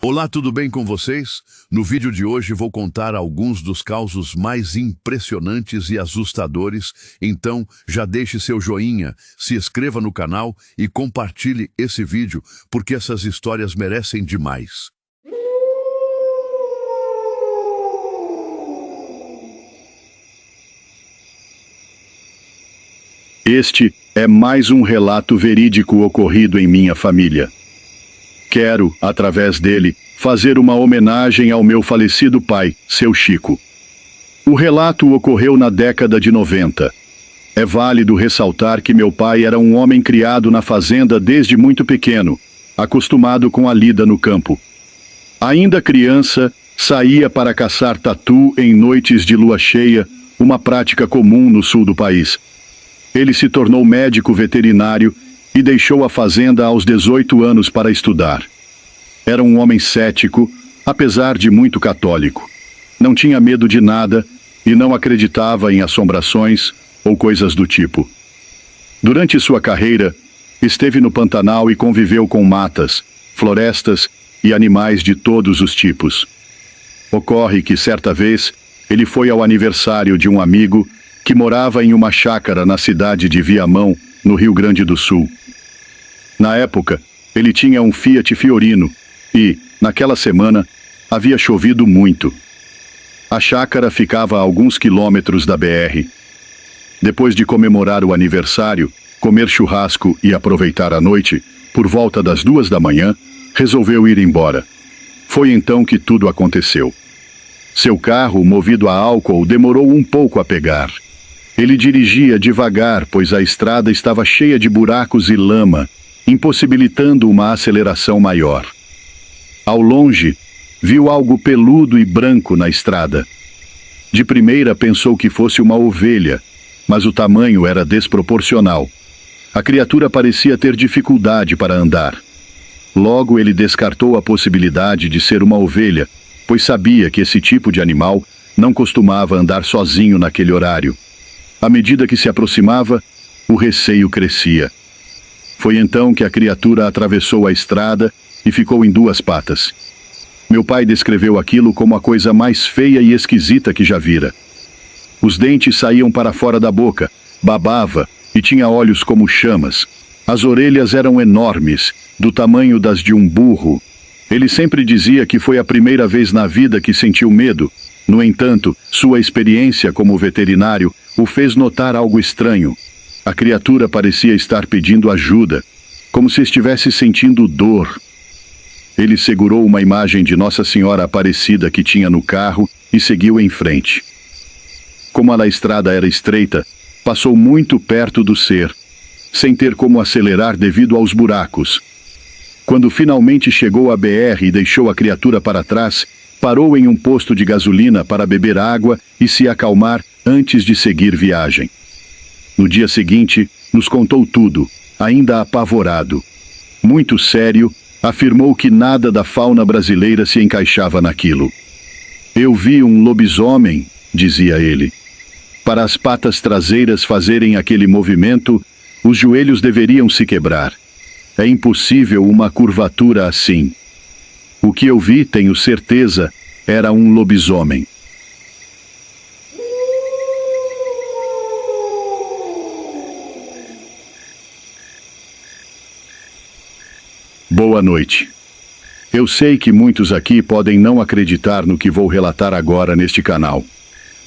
Olá, tudo bem com vocês? No vídeo de hoje vou contar alguns dos causos mais impressionantes e assustadores, então já deixe seu joinha, se inscreva no canal e compartilhe esse vídeo, porque essas histórias merecem demais. Este é mais um relato verídico ocorrido em minha família. Quero, através dele, fazer uma homenagem ao meu falecido pai, seu Chico. O relato ocorreu na década de 90. É válido ressaltar que meu pai era um homem criado na fazenda desde muito pequeno, acostumado com a lida no campo. Ainda criança, saía para caçar tatu em noites de lua cheia, uma prática comum no sul do país. Ele se tornou médico veterinário e deixou a fazenda aos 18 anos para estudar. Era um homem cético, apesar de muito católico. Não tinha medo de nada e não acreditava em assombrações ou coisas do tipo. Durante sua carreira, esteve no Pantanal e conviveu com matas, florestas e animais de todos os tipos. Ocorre que, certa vez, ele foi ao aniversário de um amigo que morava em uma chácara na cidade de Viamão, no Rio Grande do Sul. Na época, ele tinha um Fiat Fiorino e, naquela semana, havia chovido muito. A chácara ficava a alguns quilômetros da BR. Depois de comemorar o aniversário, comer churrasco e aproveitar a noite, por volta das 2 da manhã, resolveu ir embora. Foi então que tudo aconteceu. Seu carro, movido a álcool, demorou um pouco a pegar. Ele dirigia devagar, pois a estrada estava cheia de buracos e lama, impossibilitando uma aceleração maior. Ao longe, viu algo peludo e branco na estrada. De primeira pensou que fosse uma ovelha, mas o tamanho era desproporcional. A criatura parecia ter dificuldade para andar. Logo ele descartou a possibilidade de ser uma ovelha, pois sabia que esse tipo de animal não costumava andar sozinho naquele horário. À medida que se aproximava, o receio crescia. Foi então que a criatura atravessou a estrada e ficou em 2 patas. Meu pai descreveu aquilo como a coisa mais feia e esquisita que já vira. Os dentes saíam para fora da boca, babava e tinha olhos como chamas. As orelhas eram enormes, do tamanho das de um burro. Ele sempre dizia que foi a primeira vez na vida que sentiu medo. No entanto, sua experiência como veterinário o fez notar algo estranho. A criatura parecia estar pedindo ajuda, como se estivesse sentindo dor. Ele segurou uma imagem de Nossa Senhora Aparecida que tinha no carro e seguiu em frente. Como a estrada era estreita, passou muito perto do ser, sem ter como acelerar devido aos buracos. Quando finalmente chegou à BR e deixou a criatura para trás, parou em um posto de gasolina para beber água e se acalmar antes de seguir viagem. No dia seguinte, nos contou tudo, ainda apavorado. Muito sério, afirmou que nada da fauna brasileira se encaixava naquilo. Eu vi um lobisomem, dizia ele. Para as patas traseiras fazerem aquele movimento, os joelhos deveriam se quebrar. É impossível uma curvatura assim. O que eu vi, tenho certeza, era um lobisomem. Boa noite. Eu sei que muitos aqui podem não acreditar no que vou relatar agora neste canal.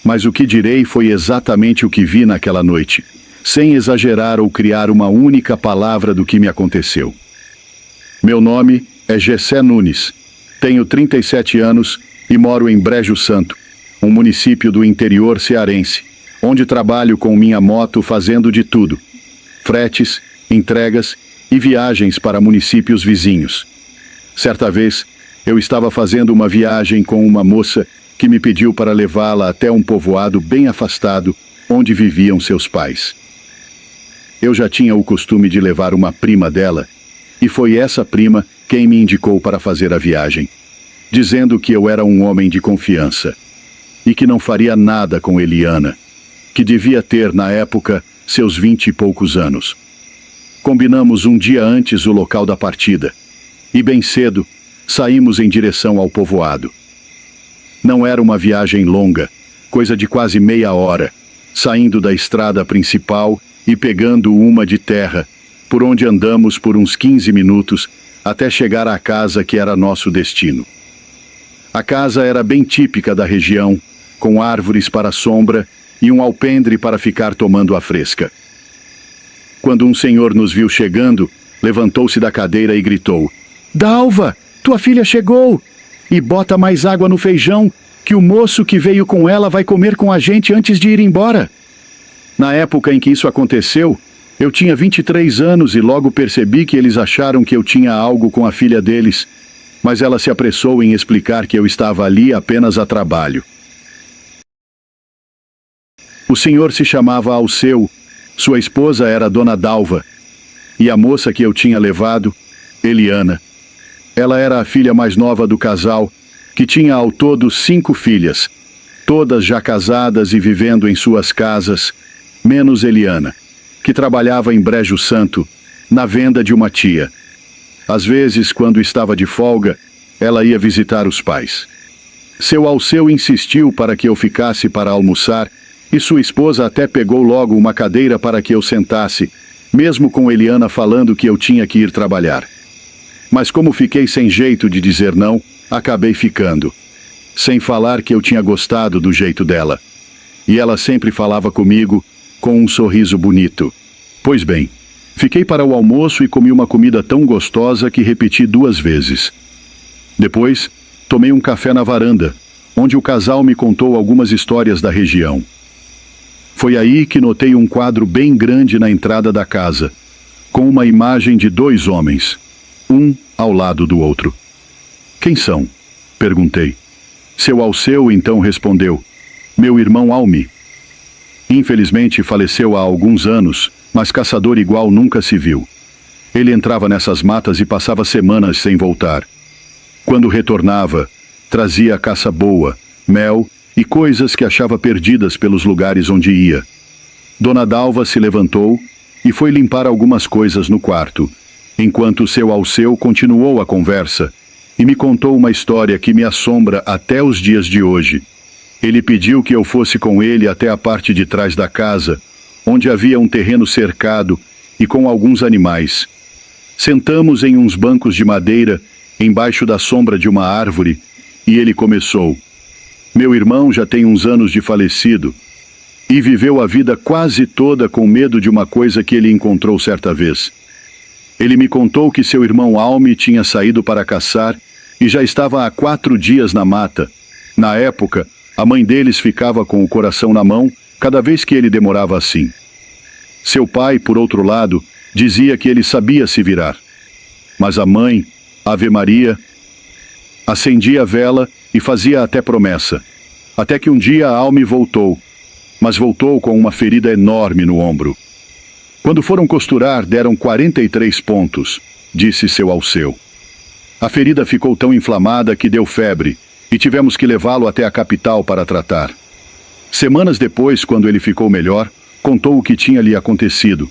Mas o que direi foi exatamente o que vi naquela noite, sem exagerar ou criar uma única palavra do que me aconteceu. Meu nome é Gessé Nunes, tenho 37 anos e moro em Brejo Santo, um município do interior cearense, onde trabalho com minha moto fazendo de tudo: fretes, entregas e viagens para municípios vizinhos. Certa vez, eu estava fazendo uma viagem com uma moça que me pediu para levá-la até um povoado bem afastado, onde viviam seus pais. Eu já tinha o costume de levar uma prima dela, e foi essa prima quem me indicou para fazer a viagem, dizendo que eu era um homem de confiança, e que não faria nada com Eliana, que devia ter, na época, seus 20 e poucos anos. Combinamos um dia antes o local da partida, e bem cedo, saímos em direção ao povoado. Não era uma viagem longa, coisa de quase meia hora, saindo da estrada principal e pegando uma de terra, por onde andamos por uns 15 minutos até chegar à casa que era nosso destino. A casa era bem típica da região, com árvores para sombra e um alpendre para ficar tomando a fresca. Quando um senhor nos viu chegando, levantou-se da cadeira e gritou: "Dalva, tua filha chegou! E bota mais água no feijão, que o moço que veio com ela vai comer com a gente antes de ir embora." Na época em que isso aconteceu, eu tinha 23 anos e logo percebi que eles acharam que eu tinha algo com a filha deles, mas ela se apressou em explicar que eu estava ali apenas a trabalho. O senhor se chamava Alceu, sua esposa era Dona Dalva, e a moça que eu tinha levado, Eliana. Ela era a filha mais nova do casal, que tinha ao todo 5 filhas, todas já casadas e vivendo em suas casas, menos Eliana, que trabalhava em Brejo Santo, na venda de uma tia. Às vezes, quando estava de folga, ela ia visitar os pais. Seu Alceu insistiu para que eu ficasse para almoçar, e sua esposa até pegou logo uma cadeira para que eu sentasse, mesmo com Eliana falando que eu tinha que ir trabalhar. Mas como fiquei sem jeito de dizer não, acabei ficando. Sem falar que eu tinha gostado do jeito dela. E ela sempre falava comigo com um sorriso bonito. Pois bem, fiquei para o almoço e comi uma comida tão gostosa que repeti 2 vezes. Depois, tomei um café na varanda, onde o casal me contou algumas histórias da região. Foi aí que notei um quadro bem grande na entrada da casa, com uma imagem de 2 homens, um ao lado do outro. "Quem são?" perguntei. Seu Alceu então respondeu: "Meu irmão Almi. Infelizmente faleceu há alguns anos, mas caçador igual nunca se viu. Ele entrava nessas matas e passava semanas sem voltar. Quando retornava, trazia caça boa, mel e coisas que achava perdidas pelos lugares onde ia." Dona Dalva se levantou e foi limpar algumas coisas no quarto, enquanto seu Alceu continuou a conversa e me contou uma história que me assombra até os dias de hoje. Ele pediu que eu fosse com ele até a parte de trás da casa, onde havia um terreno cercado e com alguns animais. Sentamos em uns bancos de madeira, embaixo da sombra de uma árvore, e ele começou: "Meu irmão já tem uns anos de falecido, e viveu a vida quase toda com medo de uma coisa que ele encontrou certa vez. Ele me contou que seu irmão Almi tinha saído para caçar e já estava há 4 dias na mata. Na época, a mãe deles ficava com o coração na mão cada vez que ele demorava assim. Seu pai, por outro lado, dizia que ele sabia se virar. Mas a mãe, Ave Maria, acendia a vela e fazia até promessa. Até que um dia Almi voltou, mas voltou com uma ferida enorme no ombro. Quando foram costurar, deram 43 pontos, disse seu Alceu. A ferida ficou tão inflamada que deu febre, e tivemos que levá-lo até a capital para tratar. Semanas depois, quando ele ficou melhor, contou o que tinha lhe acontecido.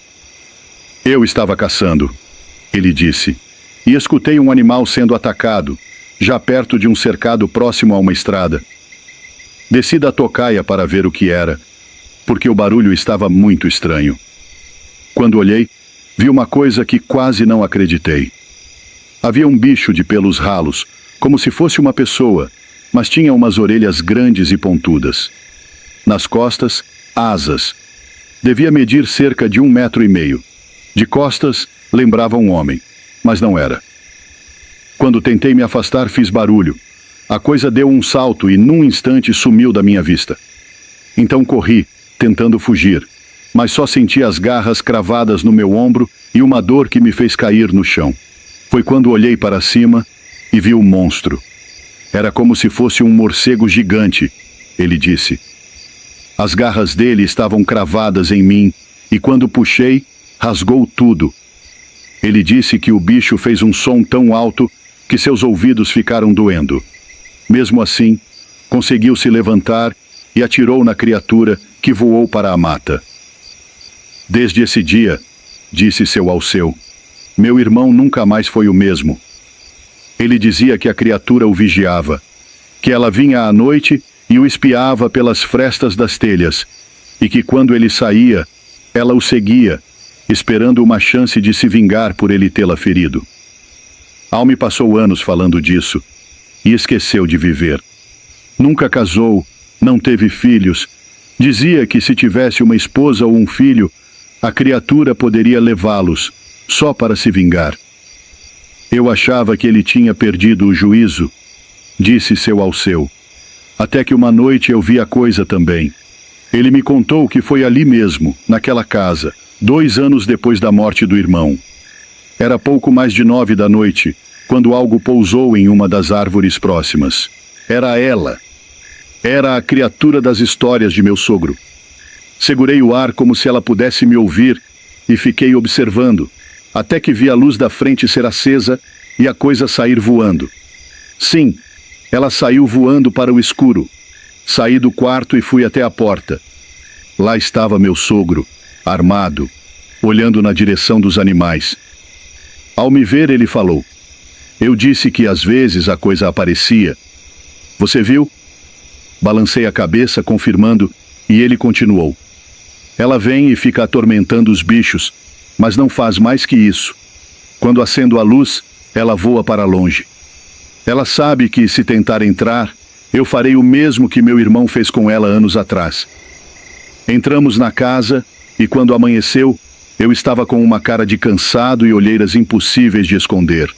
Eu estava caçando, ele disse, e escutei um animal sendo atacado, já perto de um cercado próximo a uma estrada. Desci da tocaia para ver o que era, porque o barulho estava muito estranho. Quando olhei, vi uma coisa que quase não acreditei. Havia um bicho de pelos ralos, como se fosse uma pessoa, mas tinha umas orelhas grandes e pontudas. Nas costas, asas. Devia medir cerca de 1,5 metros. De costas, lembrava um homem, mas não era. Quando tentei me afastar, fiz barulho. A coisa deu um salto e num instante sumiu da minha vista. Então corri, tentando fugir, mas só senti as garras cravadas no meu ombro e uma dor que me fez cair no chão. Foi quando olhei para cima e vi o monstro. Era como se fosse um morcego gigante, ele disse. As garras dele estavam cravadas em mim e quando puxei, rasgou tudo. Ele disse que o bicho fez um som tão alto que seus ouvidos ficaram doendo. Mesmo assim, conseguiu se levantar e atirou na criatura que voou para a mata. Desde esse dia, disse seu Alceu, meu irmão nunca mais foi o mesmo. Ele dizia que a criatura o vigiava, que ela vinha à noite e o espiava pelas frestas das telhas, e que quando ele saía, ela o seguia, esperando uma chance de se vingar por ele tê-la ferido. Alme passou anos falando disso, e esqueceu de viver. Nunca casou, não teve filhos. Dizia que se tivesse uma esposa ou um filho, a criatura poderia levá-los, só para se vingar. Eu achava que ele tinha perdido o juízo, disse seu Alceu. Até que uma noite eu vi a coisa também. Ele me contou que foi ali mesmo, naquela casa, 2 anos depois da morte do irmão. Era pouco mais de 9 da noite, quando algo pousou em uma das árvores próximas. Era ela. Era a criatura das histórias de meu sogro. Segurei o ar como se ela pudesse me ouvir e fiquei observando, até que vi a luz da frente ser acesa e a coisa sair voando. Sim, ela saiu voando para o escuro. Saí do quarto e fui até a porta. Lá estava meu sogro, armado, olhando na direção dos animais. Ao me ver, ele falou. Eu disse que às vezes a coisa aparecia. Você viu? Balancei a cabeça, confirmando, e ele continuou. Ela vem e fica atormentando os bichos, mas não faz mais que isso. Quando acendo a luz, ela voa para longe. Ela sabe que, se tentar entrar, eu farei o mesmo que meu irmão fez com ela anos atrás. Entramos na casa, e quando amanheceu, eu estava com uma cara de cansado e olheiras impossíveis de esconder.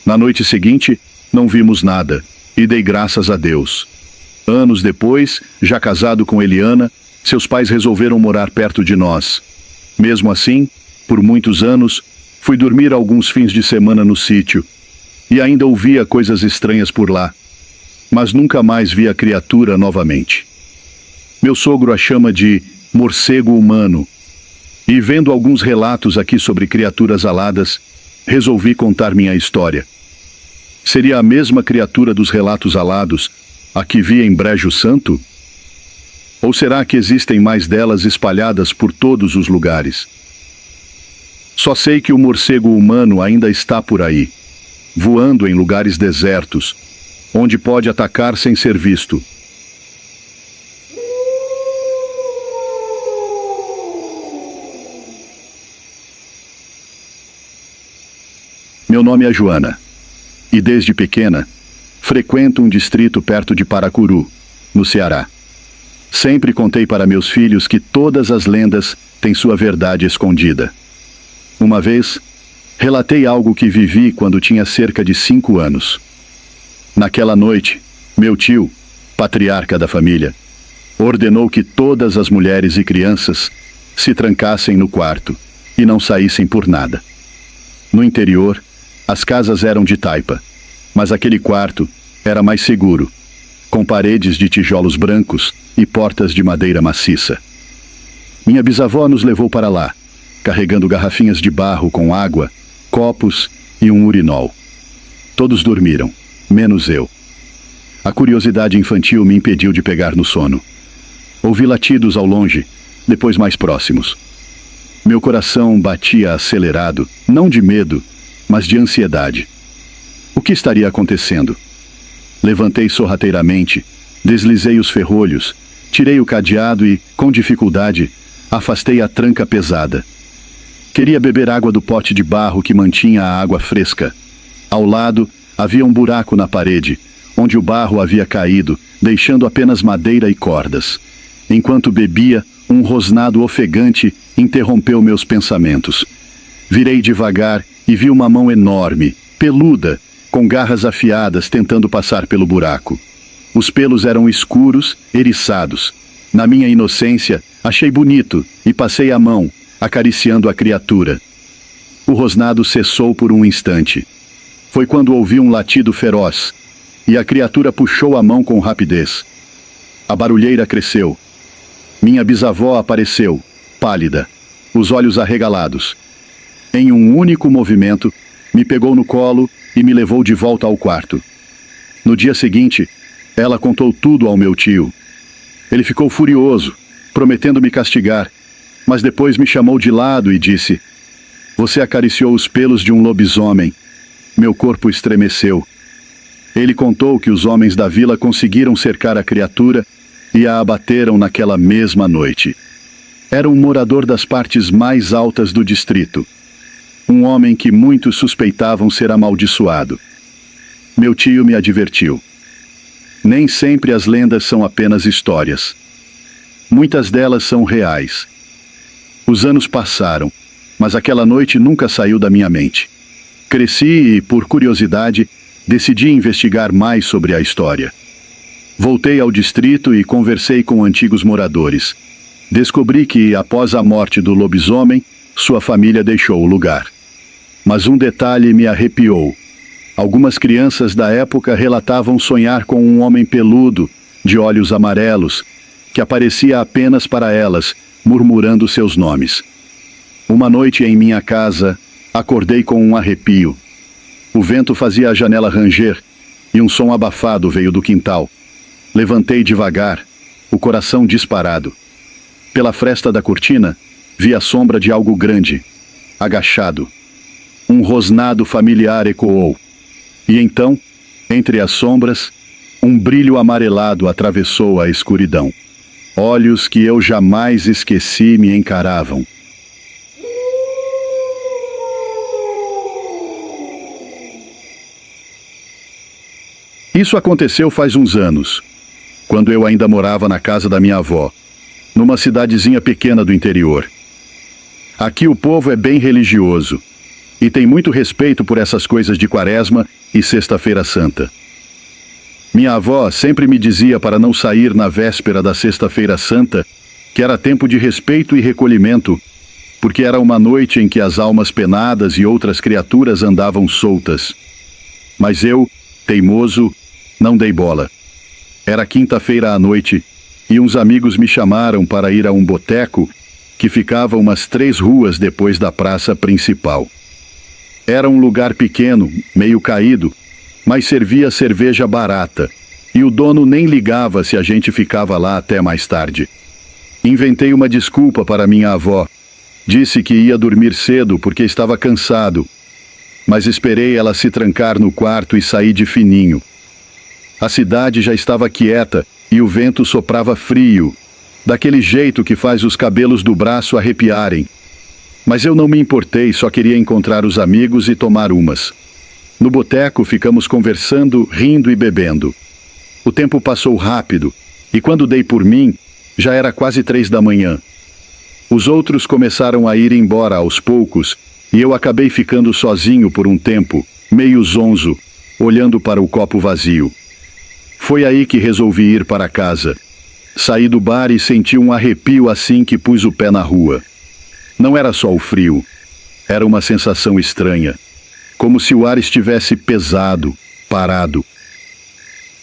Na noite seguinte, não vimos nada, e dei graças a Deus. Anos depois, já casado com Eliana, seus pais resolveram morar perto de nós. Mesmo assim, por muitos anos, fui dormir alguns fins de semana no sítio, e ainda ouvia coisas estranhas por lá, mas nunca mais vi a criatura novamente. Meu sogro a chama de morcego humano, e vendo alguns relatos aqui sobre criaturas aladas, resolvi contar minha história. Seria a mesma criatura dos relatos alados, a que vi em Brejo Santo? Ou será que existem mais delas espalhadas por todos os lugares? Só sei que o morcego humano ainda está por aí, voando em lugares desertos, onde pode atacar sem ser visto. Meu nome é Joana, e desde pequena, frequento um distrito perto de Paracuru, no Ceará. Sempre contei para meus filhos que todas as lendas têm sua verdade escondida. Uma vez, relatei algo que vivi quando tinha cerca de 5 anos. Naquela noite, meu tio, patriarca da família, ordenou que todas as mulheres e crianças se trancassem no quarto e não saíssem por nada. No interior, as casas eram de taipa, mas aquele quarto era mais seguro, com paredes de tijolos brancos e portas de madeira maciça. Minha bisavó nos levou para lá, carregando garrafinhas de barro com água, copos e um urinol. Todos dormiram, menos eu. A curiosidade infantil me impediu de pegar no sono. Ouvi latidos ao longe, depois mais próximos. Meu coração batia acelerado, não de medo, mas de ansiedade. O que estaria acontecendo? Levantei sorrateiramente, deslizei os ferrolhos, tirei o cadeado e, com dificuldade, afastei a tranca pesada. Queria beber água do pote de barro que mantinha a água fresca. Ao lado, havia um buraco na parede, onde o barro havia caído, deixando apenas madeira e cordas. Enquanto bebia, um rosnado ofegante interrompeu meus pensamentos. Virei devagar e vi uma mão enorme, peluda, com garras afiadas tentando passar pelo buraco. Os pelos eram escuros, eriçados. Na minha inocência, achei bonito e passei a mão, acariciando a criatura. O rosnado cessou por um instante. Foi quando ouvi um latido feroz, e a criatura puxou a mão com rapidez. A barulheira cresceu. Minha bisavó apareceu, pálida, os olhos arregalados. Em um único movimento, me pegou no colo e me levou de volta ao quarto. No dia seguinte, ela contou tudo ao meu tio. Ele ficou furioso, prometendo me castigar, mas depois me chamou de lado e disse: "Você acariciou os pelos de um lobisomem." Meu corpo estremeceu, Ele contou que os homens da vila conseguiram cercar a criatura e a abateram naquela mesma noite. Era um morador das partes mais altas do distrito. Um homem que muitos suspeitavam ser amaldiçoado. Meu tio me advertiu. Nem sempre as lendas são apenas histórias. Muitas delas são reais. Os anos passaram, mas aquela noite nunca saiu da minha mente. Cresci e, por curiosidade, decidi investigar mais sobre a história. Voltei ao distrito e conversei com antigos moradores. Descobri que, após a morte do lobisomem, sua família deixou o lugar. Mas um detalhe me arrepiou. Algumas crianças da época relatavam sonhar com um homem peludo, de olhos amarelos, que aparecia apenas para elas, murmurando seus nomes. Uma noite em minha casa, acordei com um arrepio. O vento fazia a janela ranger e um som abafado veio do quintal. Levantei devagar, o coração disparado. Pela fresta da cortina, vi a sombra de algo grande, agachado. Um rosnado familiar ecoou. E então, entre as sombras, um brilho amarelado atravessou a escuridão. Olhos que eu jamais esqueci me encaravam. Isso aconteceu faz uns anos, quando eu ainda morava na casa da minha avó, numa cidadezinha pequena do interior. Aqui o povo é bem religioso e tem muito respeito por essas coisas de Quaresma e Sexta-feira Santa. Minha avó sempre me dizia para não sair na véspera da Sexta-feira Santa, que era tempo de respeito e recolhimento, porque era uma noite em que as almas penadas e outras criaturas andavam soltas. Mas eu, teimoso, não dei bola. Era quinta-feira à noite e uns amigos me chamaram para ir a um boteco que ficava umas 3 ruas depois da praça principal. Era um lugar pequeno, meio caído, mas servia cerveja barata, e o dono nem ligava se a gente ficava lá até mais tarde. Inventei uma desculpa para minha avó. Disse que ia dormir cedo porque estava cansado, mas esperei ela se trancar no quarto e saí de fininho. A cidade já estava quieta e o vento soprava frio, daquele jeito que faz os cabelos do braço arrepiarem. Mas eu não me importei, só queria encontrar os amigos e tomar umas. No boteco ficamos conversando, rindo e bebendo. O tempo passou rápido, e quando dei por mim, já era quase 3 da manhã. Os outros começaram a ir embora aos poucos, e eu acabei ficando sozinho por um tempo, meio zonzo, olhando para o copo vazio. Foi aí que resolvi ir para casa. Saí do bar e senti um arrepio assim que pus o pé na rua. Não era só o frio, era uma sensação estranha, como se o ar estivesse pesado, parado.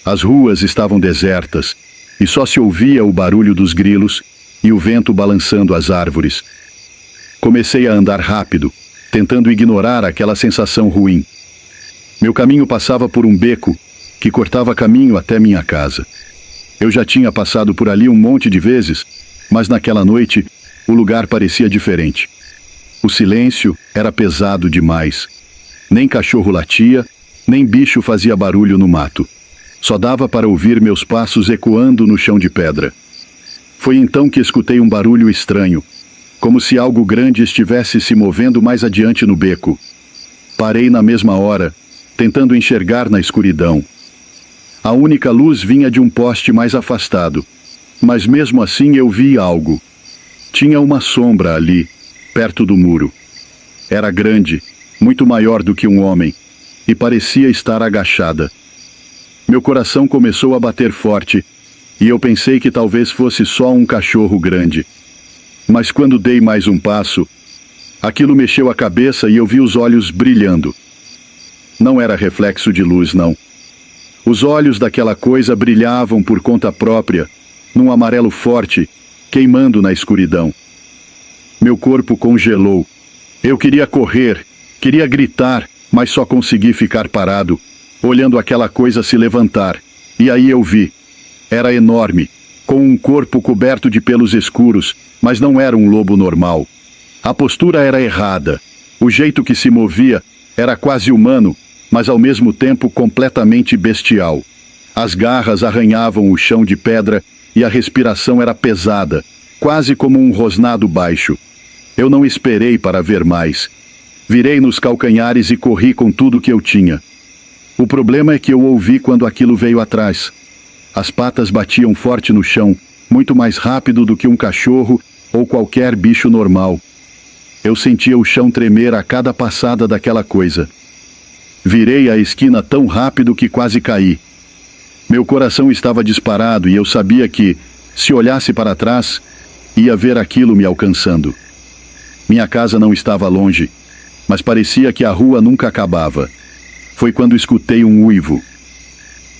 As ruas estavam desertas e só se ouvia o barulho dos grilos e o vento balançando as árvores. Comecei a andar rápido, tentando ignorar aquela sensação ruim. Meu caminho passava por um beco que cortava caminho até minha casa. Eu já tinha passado por ali um monte de vezes, mas naquela noite o lugar parecia diferente. O silêncio era pesado demais. Nem cachorro latia, nem bicho fazia barulho no mato. Só dava para ouvir meus passos ecoando no chão de pedra. Foi então que escutei um barulho estranho, como se algo grande estivesse se movendo mais adiante no beco. Parei na mesma hora, tentando enxergar na escuridão. A única luz vinha de um poste mais afastado, mas mesmo assim eu vi algo. Tinha uma sombra ali, perto do muro. Era grande, muito maior do que um homem, e parecia estar agachada. Meu coração começou a bater forte, e eu pensei que talvez fosse só um cachorro grande. Mas quando dei mais um passo, aquilo mexeu a cabeça e eu vi os olhos brilhando. Não era reflexo de luz, não. Os olhos daquela coisa brilhavam por conta própria, num amarelo forte, queimando na escuridão. Meu corpo congelou. Eu queria correr, queria gritar, mas só consegui ficar parado, olhando aquela coisa se levantar. E aí eu vi. Era enorme, com um corpo coberto de pelos escuros, mas não era um lobo normal. A postura era errada. O jeito que se movia era quase humano, mas ao mesmo tempo completamente bestial. As garras arranhavam o chão de pedra e a respiração era pesada, quase como um rosnado baixo. Eu não esperei para ver mais. Virei nos calcanhares e corri com tudo que eu tinha. O problema é que eu ouvi quando aquilo veio atrás. As patas batiam forte no chão, muito mais rápido do que um cachorro ou qualquer bicho normal. Eu sentia o chão tremer a cada passada daquela coisa. Virei a esquina tão rápido que quase caí. Meu coração estava disparado e eu sabia que, se olhasse para trás, ia ver aquilo me alcançando. Minha casa não estava longe, mas parecia que a rua nunca acabava. Foi quando escutei um uivo.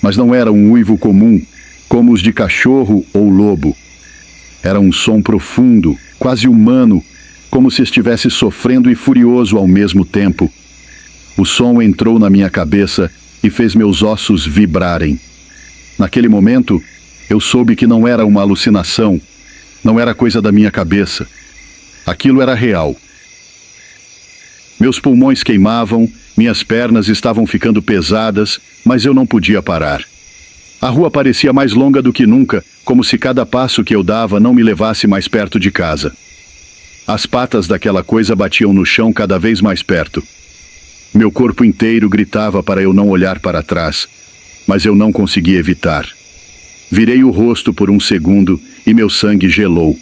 Mas não era um uivo comum, como os de cachorro ou lobo. Era um som profundo, quase humano, como se estivesse sofrendo e furioso ao mesmo tempo. O som entrou na minha cabeça e fez meus ossos vibrarem. Naquele momento, eu soube que não era uma alucinação, não era coisa da minha cabeça. Aquilo era real. Meus pulmões queimavam, minhas pernas estavam ficando pesadas, mas eu não podia parar. A rua parecia mais longa do que nunca, como se cada passo que eu dava não me levasse mais perto de casa. As patas daquela coisa batiam no chão cada vez mais perto. Meu corpo inteiro gritava para eu não olhar para trás, mas eu não consegui evitar. Virei o rosto por um segundo e meu sangue gelou.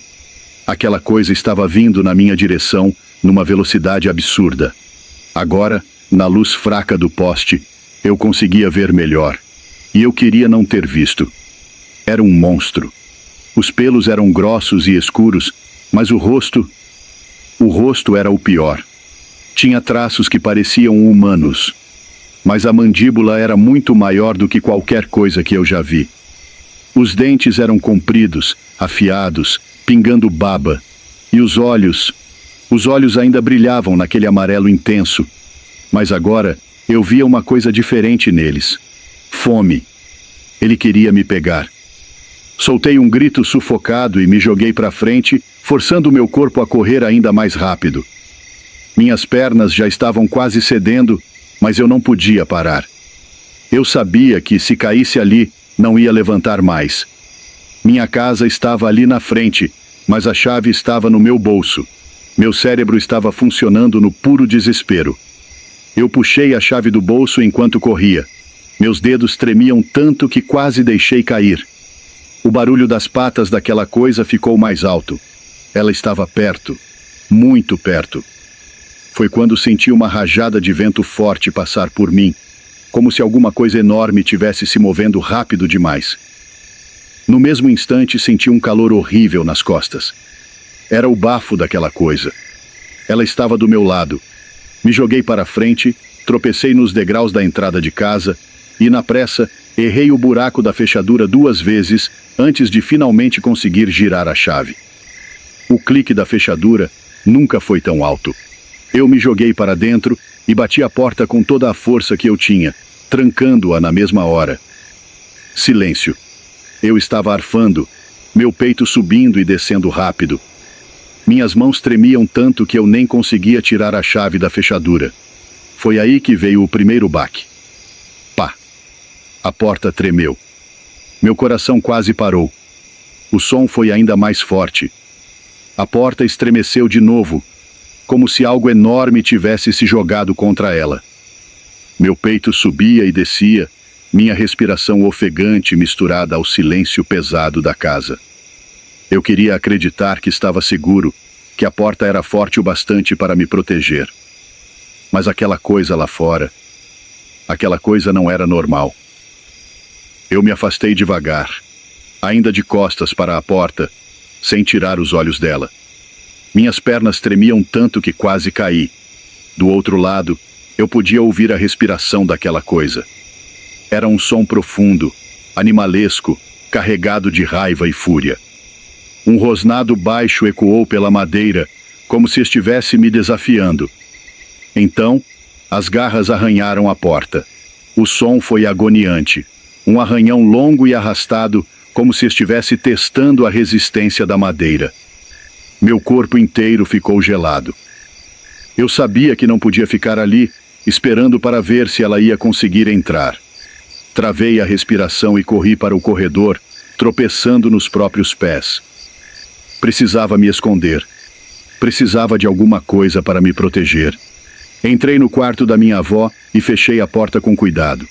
Aquela coisa estava vindo na minha direção numa velocidade absurda. Agora, na luz fraca do poste, eu conseguia ver melhor. E eu queria não ter visto. Era um monstro. Os pelos eram grossos e escuros, mas o rosto era o pior. Tinha traços que pareciam humanos, mas a mandíbula era muito maior do que qualquer coisa que eu já vi. Os dentes eram compridos, afiados, pingando baba, e os olhos ainda brilhavam naquele amarelo intenso, mas agora eu via uma coisa diferente neles. Fome. Ele queria me pegar. Soltei um grito sufocado e me joguei para frente, forçando meu corpo a correr ainda mais rápido. Minhas pernas já estavam quase cedendo, mas eu não podia parar. Eu sabia que, se caísse ali, não ia levantar mais. Minha casa estava ali na frente, mas a chave estava no meu bolso. Meu cérebro estava funcionando no puro desespero. Eu puxei a chave do bolso enquanto corria. Meus dedos tremiam tanto que quase deixei cair. O barulho das patas daquela coisa ficou mais alto. Ela estava perto, muito perto. Foi quando senti uma rajada de vento forte passar por mim, como se alguma coisa enorme tivesse se movendo rápido demais. No mesmo instante, senti um calor horrível nas costas. Era o bafo daquela coisa. Ela estava do meu lado. Me joguei para frente, tropecei nos degraus da entrada de casa e, na pressa, errei o buraco da fechadura 2 vezes antes de finalmente conseguir girar a chave. O clique da fechadura nunca foi tão alto. Eu me joguei para dentro e bati a porta com toda a força que eu tinha, trancando-a na mesma hora. Silêncio. Eu estava arfando, meu peito subindo e descendo rápido. Minhas mãos tremiam tanto que eu nem conseguia tirar a chave da fechadura. Foi aí que veio o primeiro baque. Pá! A porta tremeu. Meu coração quase parou. O som foi ainda mais forte. A porta estremeceu de novo, como se algo enorme tivesse se jogado contra ela. Meu peito subia e descia, minha respiração ofegante misturada ao silêncio pesado da casa. Eu queria acreditar que estava seguro, que a porta era forte o bastante para me proteger. Mas aquela coisa lá fora, aquela coisa não era normal. Eu me afastei devagar, ainda de costas para a porta, sem tirar os olhos dela. Minhas pernas tremiam tanto que quase caí. Do outro lado, eu podia ouvir a respiração daquela coisa. Era um som profundo, animalesco, carregado de raiva e fúria. Um rosnado baixo ecoou pela madeira, como se estivesse me desafiando. Então, as garras arranharam a porta. O som foi agoniante. Um arranhão longo e arrastado, como se estivesse testando a resistência da madeira. Meu corpo inteiro ficou gelado. Eu sabia que não podia ficar ali, esperando para ver se ela ia conseguir entrar. Travei a respiração e corri para o corredor, tropeçando nos próprios pés. Precisava me esconder. Precisava de alguma coisa para me proteger. Entrei no quarto da minha avó e fechei a porta com cuidado.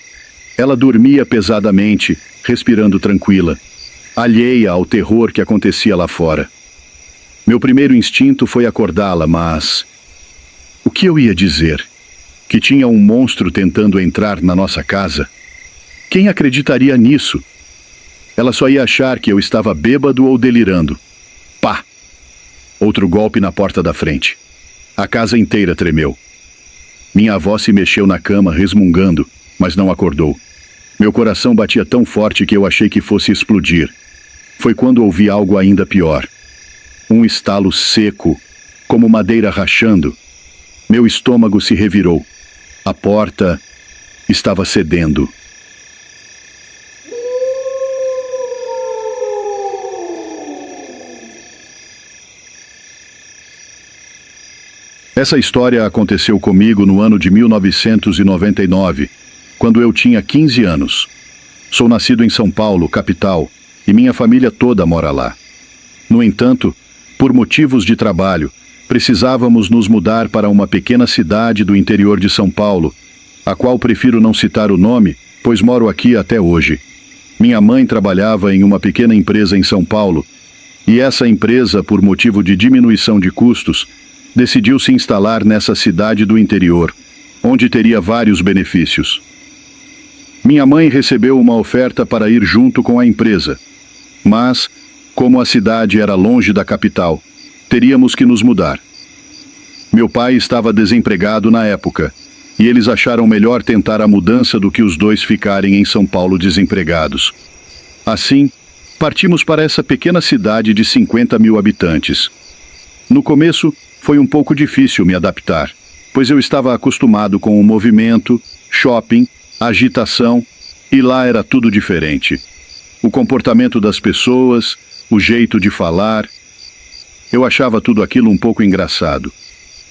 Ela dormia pesadamente, respirando tranquila, alheia ao terror que acontecia lá fora. Meu primeiro instinto foi acordá-la, mas... o que eu ia dizer? Que tinha um monstro tentando entrar na nossa casa? Quem acreditaria nisso? Ela só ia achar que eu estava bêbado ou delirando. Pá! Outro golpe na porta da frente. A casa inteira tremeu. Minha avó se mexeu na cama, resmungando, mas não acordou. Meu coração batia tão forte que eu achei que fosse explodir. Foi quando ouvi algo ainda pior. Um estalo seco, como madeira rachando. Meu estômago se revirou. A porta estava cedendo. Essa história aconteceu comigo no ano de 1999, quando eu tinha 15 anos. Sou nascido em São Paulo, capital, e minha família toda mora lá. No entanto, por motivos de trabalho, precisávamos nos mudar para uma pequena cidade do interior de São Paulo, a qual prefiro não citar o nome, pois moro aqui até hoje. Minha mãe trabalhava em uma pequena empresa em São Paulo, e essa empresa, por motivo de diminuição de custos, decidiu se instalar nessa cidade do interior, onde teria vários benefícios. Minha mãe recebeu uma oferta para ir junto com a empresa, mas, como a cidade era longe da capital, teríamos que nos mudar. Meu pai estava desempregado na época, e eles acharam melhor tentar a mudança do que os dois ficarem em São Paulo desempregados. Assim, partimos para essa pequena cidade de 50 mil habitantes. No começo, foi um pouco difícil me adaptar, pois eu estava acostumado com o movimento, shopping, agitação, e lá era tudo diferente. O comportamento das pessoas, o jeito de falar. Eu achava tudo aquilo um pouco engraçado.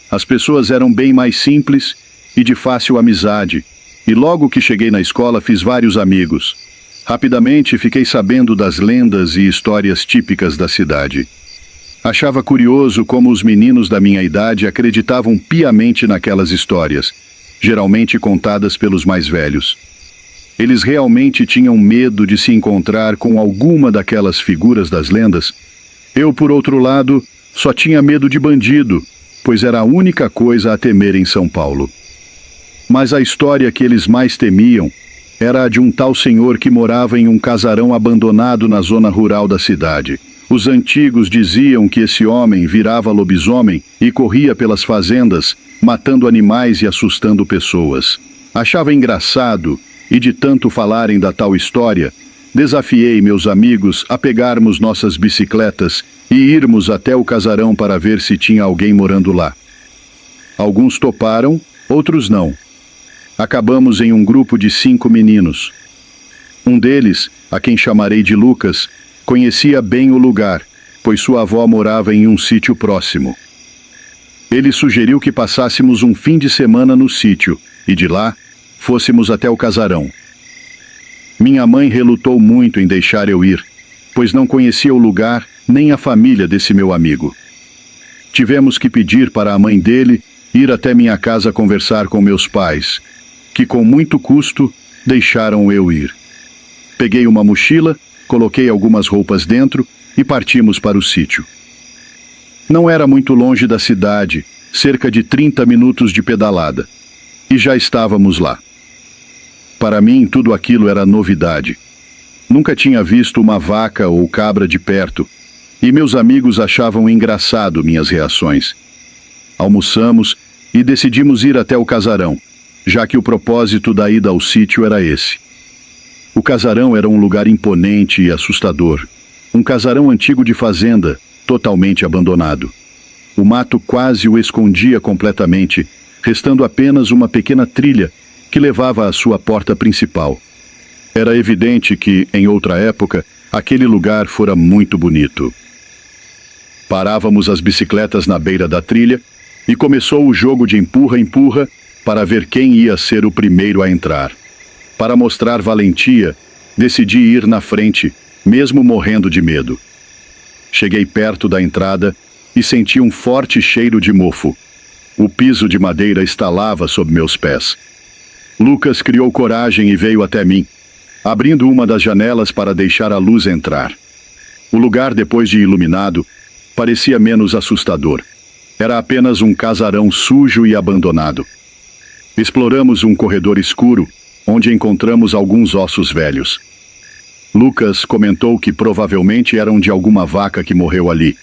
As pessoas eram bem mais simples e de fácil amizade, e logo que cheguei na escola fiz vários amigos. Rapidamente fiquei sabendo das lendas e histórias típicas da cidade. Achava curioso como os meninos da minha idade acreditavam piamente naquelas histórias, geralmente contadas pelos mais velhos. Eles realmente tinham medo de se encontrar com alguma daquelas figuras das lendas. Eu, por outro lado, só tinha medo de bandido, pois era a única coisa a temer em São Paulo. Mas a história que eles mais temiam era a de um tal senhor que morava em um casarão abandonado na zona rural da cidade. Os antigos diziam que esse homem virava lobisomem e corria pelas fazendas, matando animais e assustando pessoas. Achava engraçado, e de tanto falarem da tal história, desafiei meus amigos a pegarmos nossas bicicletas e irmos até o casarão para ver se tinha alguém morando lá. Alguns toparam, outros não. Acabamos em um grupo de 5 meninos. Um deles, a quem chamarei de Lucas, conhecia bem o lugar, pois sua avó morava em um sítio próximo. Ele sugeriu que passássemos um fim de semana no sítio e de lá fôssemos até o casarão. Minha mãe relutou muito em deixar eu ir, pois não conhecia o lugar nem a família desse meu amigo. Tivemos que pedir para a mãe dele ir até minha casa conversar com meus pais, que com muito custo deixaram eu ir. Peguei uma mochila, coloquei algumas roupas dentro e partimos para o sítio. Não era muito longe da cidade, cerca de 30 minutos de pedalada, e já estávamos lá. Para mim, tudo aquilo era novidade. Nunca tinha visto uma vaca ou cabra de perto, e meus amigos achavam engraçado minhas reações. Almoçamos e decidimos ir até o casarão, já que o propósito da ida ao sítio era esse. O casarão era um lugar imponente e assustador. Um casarão antigo de fazenda, totalmente abandonado. O mato quase o escondia completamente, restando apenas uma pequena trilha que levava à sua porta principal. Era evidente que, em outra época, aquele lugar fora muito bonito. Parávamos as bicicletas na beira da trilha e começou o jogo de empurra-empurra, para ver quem ia ser o primeiro a entrar. Para mostrar valentia, decidi ir na frente, mesmo morrendo de medo. Cheguei perto da entrada e senti um forte cheiro de mofo. O piso de madeira estalava sob meus pés. Lucas criou coragem e veio até mim, abrindo uma das janelas para deixar a luz entrar. O lugar, depois de iluminado, parecia menos assustador. Era apenas um casarão sujo e abandonado. Exploramos um corredor escuro, onde encontramos alguns ossos velhos. Lucas comentou que provavelmente eram de alguma vaca que morreu ali.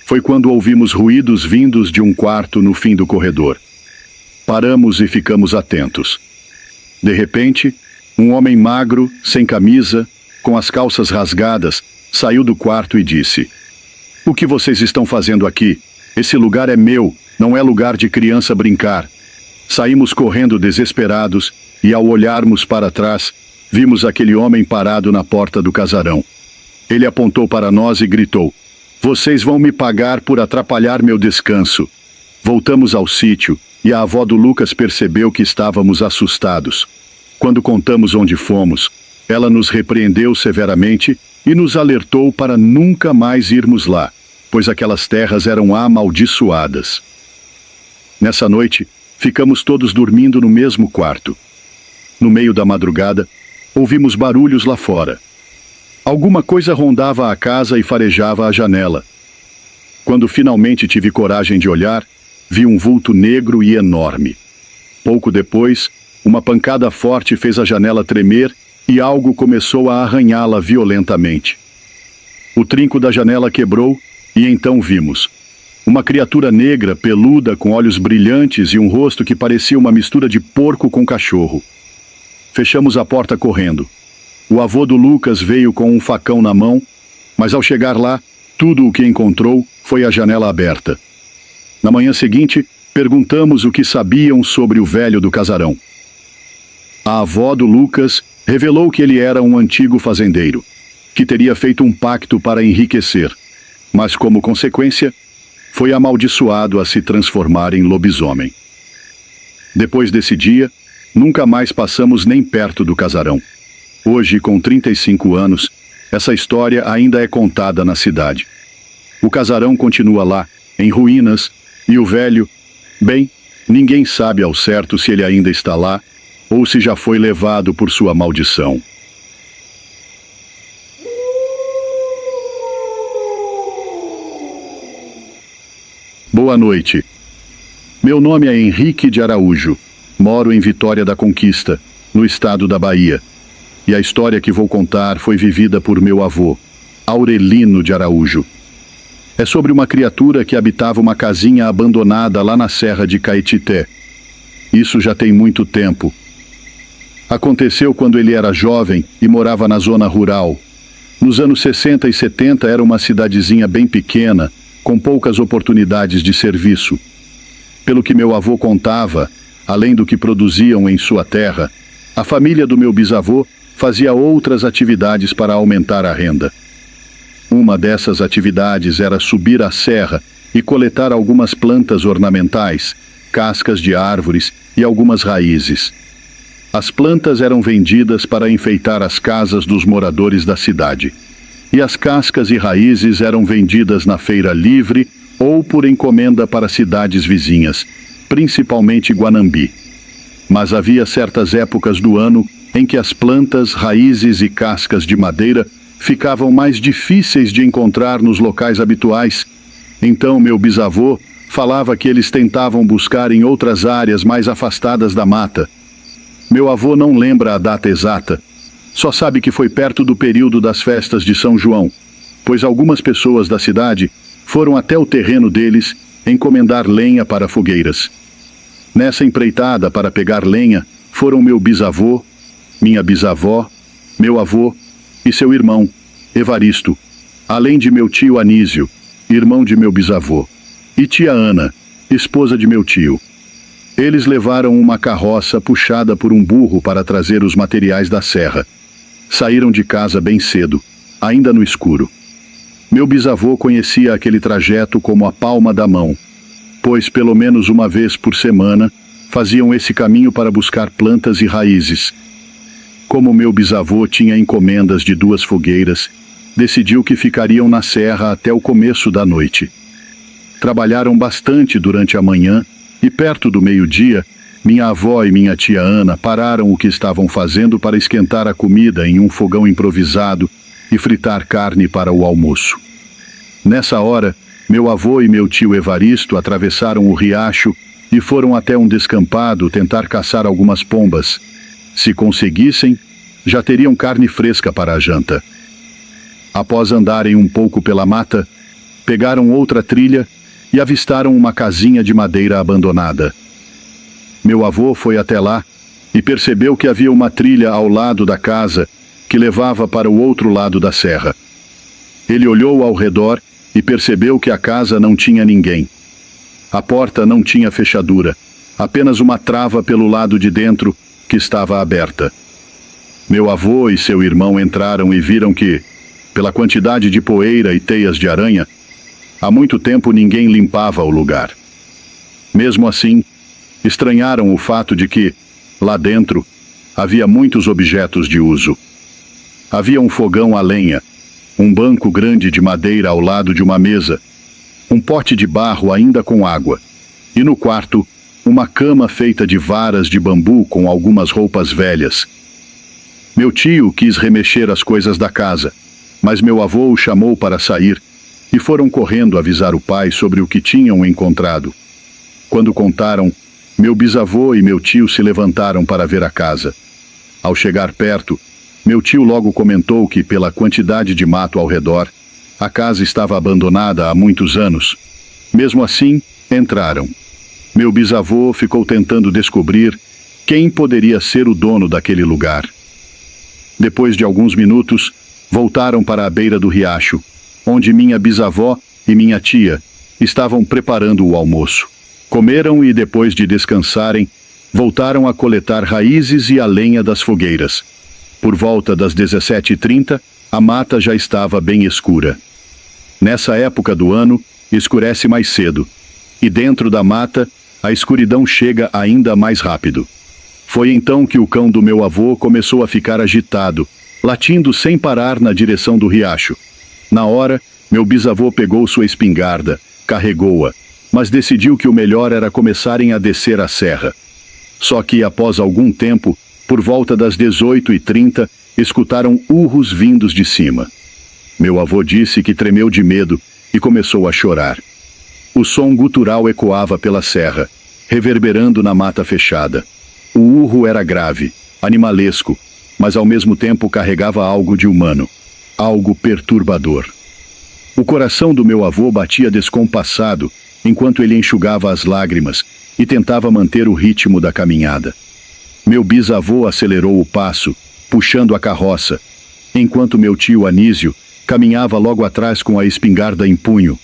Foi quando ouvimos ruídos vindos de um quarto no fim do corredor. Paramos e ficamos atentos. De repente, um homem magro, sem camisa, com as calças rasgadas, saiu do quarto e disse: "O que vocês estão fazendo aqui? Esse lugar é meu, não é lugar de criança brincar." Saímos correndo desesperados e, ao olharmos para trás, vimos aquele homem parado na porta do casarão. Ele apontou para nós e gritou: "Vocês vão me pagar por atrapalhar meu descanso." Voltamos ao sítio e a avó do Lucas percebeu que estávamos assustados. Quando contamos onde fomos, ela nos repreendeu severamente e nos alertou para nunca mais irmos lá, pois aquelas terras eram amaldiçoadas. Nessa noite, ficamos todos dormindo no mesmo quarto. No meio da madrugada, ouvimos barulhos lá fora. Alguma coisa rondava a casa e farejava a janela. Quando finalmente tive coragem de olhar, vi um vulto negro e enorme. Pouco depois, uma pancada forte fez a janela tremer e algo começou a arranhá-la violentamente. O trinco da janela quebrou e então vimos uma criatura negra, peluda, com olhos brilhantes e um rosto que parecia uma mistura de porco com cachorro. Fechamos a porta correndo. O avô do Lucas veio com um facão na mão, mas ao chegar lá, tudo o que encontrou foi a janela aberta. Na manhã seguinte, perguntamos o que sabiam sobre o velho do casarão. A avó do Lucas revelou que ele era um antigo fazendeiro, que teria feito um pacto para enriquecer, mas como consequência, foi amaldiçoado a se transformar em lobisomem. Depois desse dia, nunca mais passamos nem perto do casarão. Hoje, com 35 anos, essa história ainda é contada na cidade. O casarão continua lá, em ruínas, e o velho, bem, ninguém sabe ao certo se ele ainda está lá ou se já foi levado por sua maldição. Boa noite. Meu nome é Henrique de Araújo. Moro em Vitória da Conquista, no estado da Bahia. E a história que vou contar foi vivida por meu avô, Aurelino de Araújo. É sobre uma criatura que habitava uma casinha abandonada lá na Serra de Caetité. Isso já tem muito tempo. Aconteceu quando ele era jovem e morava na zona rural. Nos anos 60 e 70 era uma cidadezinha bem pequena, com poucas oportunidades de serviço. Pelo que meu avô contava, além do que produziam em sua terra, a família do meu bisavô fazia outras atividades para aumentar a renda. Uma dessas atividades era subir a serra e coletar algumas plantas ornamentais, cascas de árvores e algumas raízes. As plantas eram vendidas para enfeitar as casas dos moradores da cidade. E as cascas e raízes eram vendidas na feira livre ou por encomenda para cidades vizinhas, principalmente Guanambi. Mas havia certas épocas do ano em que as plantas, raízes e cascas de madeira ficavam mais difíceis de encontrar nos locais habituais. Então meu bisavô falava que eles tentavam buscar em outras áreas mais afastadas da mata. Meu avô não lembra a data exata, só sabe que foi perto do período das festas de São João, pois algumas pessoas da cidade foram até o terreno deles encomendar lenha para fogueiras. Nessa empreitada para pegar lenha foram meu bisavô, minha bisavó, meu avô e seu irmão, Evaristo, além de meu tio Anísio, irmão de meu bisavô, e tia Ana, esposa de meu tio. Eles levaram uma carroça puxada por um burro para trazer os materiais da serra. Saíram de casa bem cedo, ainda no escuro. Meu bisavô conhecia aquele trajeto como a palma da mão, pois pelo menos uma vez por semana faziam esse caminho para buscar plantas e raízes. Como meu bisavô tinha encomendas de 2 fogueiras, decidiu que ficariam na serra até o começo da noite. Trabalharam bastante durante a manhã e, perto do meio-dia, minha avó e minha tia Ana pararam o que estavam fazendo para esquentar a comida em um fogão improvisado e fritar carne para o almoço. Nessa hora, meu avô e meu tio Evaristo atravessaram o riacho e foram até um descampado tentar caçar algumas pombas. Se conseguissem, já teriam carne fresca para a janta. Após andarem um pouco pela mata, pegaram outra trilha e avistaram uma casinha de madeira abandonada. Meu avô foi até lá e percebeu que havia uma trilha ao lado da casa que levava para o outro lado da serra. Ele olhou ao redor e percebeu que a casa não tinha ninguém. A porta não tinha fechadura, apenas uma trava pelo lado de dentro que estava aberta. Meu avô e seu irmão entraram e viram que, pela quantidade de poeira e teias de aranha, há muito tempo ninguém limpava o lugar. Mesmo assim, estranharam o fato de que, lá dentro, havia muitos objetos de uso. Havia um fogão a lenha, um banco grande de madeira ao lado de uma mesa, um pote de barro ainda com água, e no quarto, uma cama feita de varas de bambu com algumas roupas velhas. Meu tio quis remexer as coisas da casa, mas meu avô o chamou para sair, e foram correndo avisar o pai sobre o que tinham encontrado. Quando contaram, meu bisavô e meu tio se levantaram para ver a casa. Ao chegar perto, meu tio logo comentou que, pela quantidade de mato ao redor, a casa estava abandonada há muitos anos. Mesmo assim, entraram. Meu bisavô ficou tentando descobrir quem poderia ser o dono daquele lugar. Depois de alguns minutos, voltaram para a beira do riacho, onde minha bisavó e minha tia estavam preparando o almoço. Comeram e, depois de descansarem, voltaram a coletar raízes e a lenha das fogueiras. Por volta das 17h30, a mata já estava bem escura. Nessa época do ano, escurece mais cedo, e dentro da mata, a escuridão chega ainda mais rápido. Foi então que o cão do meu avô começou a ficar agitado, latindo sem parar na direção do riacho. Na hora, meu bisavô pegou sua espingarda, carregou-a, mas decidiu que o melhor era começarem a descer a serra. Só que, após algum tempo, por volta das 18h30, escutaram urros vindos de cima. Meu avô disse que tremeu de medo e começou a chorar. O som gutural ecoava pela serra, reverberando na mata fechada. O urro era grave, animalesco, mas ao mesmo tempo carregava algo de humano, algo perturbador. O coração do meu avô batia descompassado enquanto ele enxugava as lágrimas e tentava manter o ritmo da caminhada. Meu bisavô acelerou o passo, puxando a carroça, enquanto meu tio Anísio caminhava logo atrás com a espingarda em punho.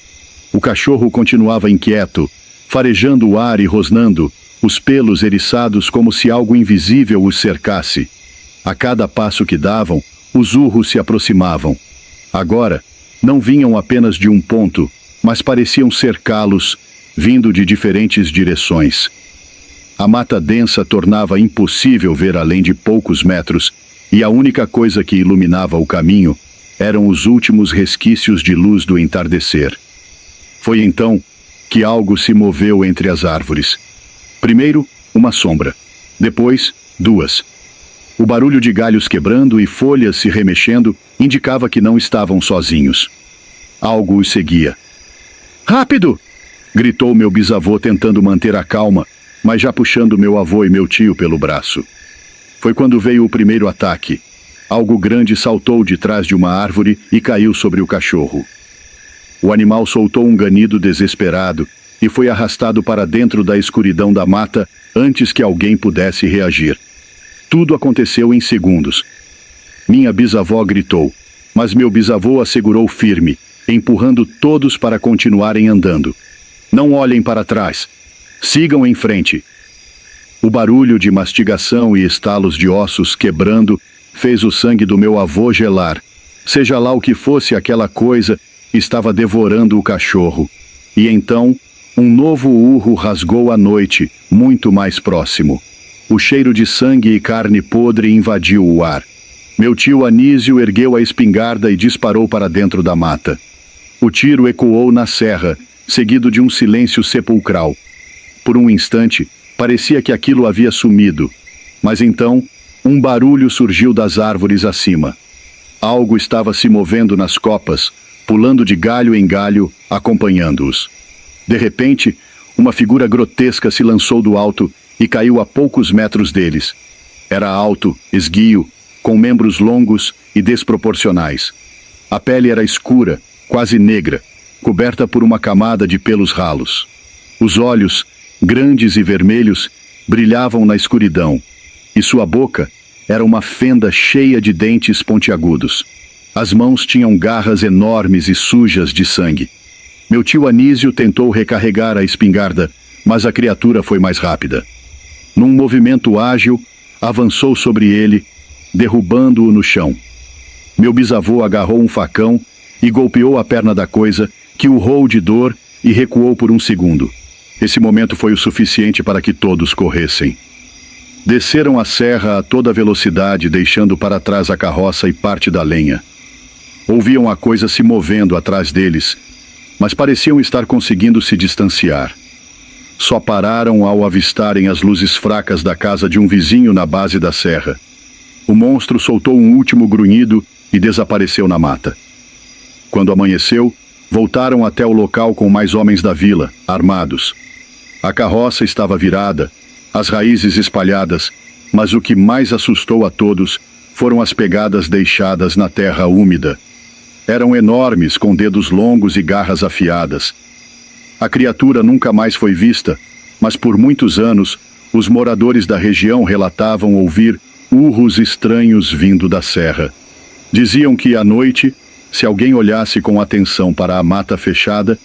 O cachorro continuava inquieto, farejando o ar e rosnando, os pelos eriçados como se algo invisível os cercasse. A cada passo que davam, os urros se aproximavam. Agora, não vinham apenas de um ponto, mas pareciam cercá-los, vindo de diferentes direções. A mata densa tornava impossível ver além de poucos metros, e a única coisa que iluminava o caminho eram os últimos resquícios de luz do entardecer. Foi então que algo se moveu entre as árvores. Primeiro, uma sombra. Depois, 2. O barulho de galhos quebrando e folhas se remexendo indicava que não estavam sozinhos. Algo os seguia. "Rápido!" gritou meu bisavô tentando manter a calma, mas já puxando meu avô e meu tio pelo braço. Foi quando veio o primeiro ataque. Algo grande saltou de trás de uma árvore e caiu sobre o cachorro. O animal soltou um ganido desesperado e foi arrastado para dentro da escuridão da mata antes que alguém pudesse reagir. Tudo aconteceu em segundos. Minha bisavó gritou, mas meu bisavô a segurou firme, empurrando todos para continuarem andando. "Não olhem para trás. Sigam em frente." O barulho de mastigação e estalos de ossos quebrando fez o sangue do meu avô gelar. Seja lá o que fosse aquela coisa, estava devorando o cachorro. E então, Um novo urro rasgou a noite, muito mais próximo. O cheiro de sangue e carne podre invadiu o ar. Meu tio Anísio ergueu a espingarda e disparou para dentro da mata. O tiro ecoou na serra, seguido de um silêncio sepulcral. Por um instante, parecia que aquilo havia sumido. Mas então, um barulho surgiu das árvores acima. Algo estava se movendo nas copas, pulando de galho em galho, acompanhando-os. De repente, uma figura grotesca se lançou do alto e caiu a poucos metros deles. Era alto, esguio, com membros longos e desproporcionais. A pele era escura, quase negra, coberta por uma camada de pelos ralos. Os olhos, grandes e vermelhos, brilhavam na escuridão, e sua boca era uma fenda cheia de dentes pontiagudos. As mãos tinham garras enormes e sujas de sangue. Meu tio Anísio tentou recarregar a espingarda, mas a criatura foi mais rápida. Num movimento ágil, avançou sobre ele, derrubando-o no chão. Meu bisavô agarrou um facão e golpeou a perna da coisa, que urrou de dor e recuou por um segundo. Esse momento foi o suficiente para que todos corressem. Desceram a serra a toda velocidade, deixando para trás a carroça e parte da lenha. Ouviam a coisa se movendo atrás deles, mas pareciam estar conseguindo se distanciar. Só pararam ao avistarem as luzes fracas da casa de um vizinho na base da serra. O monstro soltou um último grunhido e desapareceu na mata. Quando amanheceu, voltaram até o local com mais homens da vila, armados. A carroça estava virada, as raízes espalhadas, mas o que mais assustou a todos foram as pegadas deixadas na terra úmida. Eram enormes, com dedos longos e garras afiadas. A criatura nunca mais foi vista, mas por muitos anos, os moradores da região relatavam ouvir urros estranhos vindo da serra. Diziam que, à noite, se alguém olhasse com atenção para a mata fechada,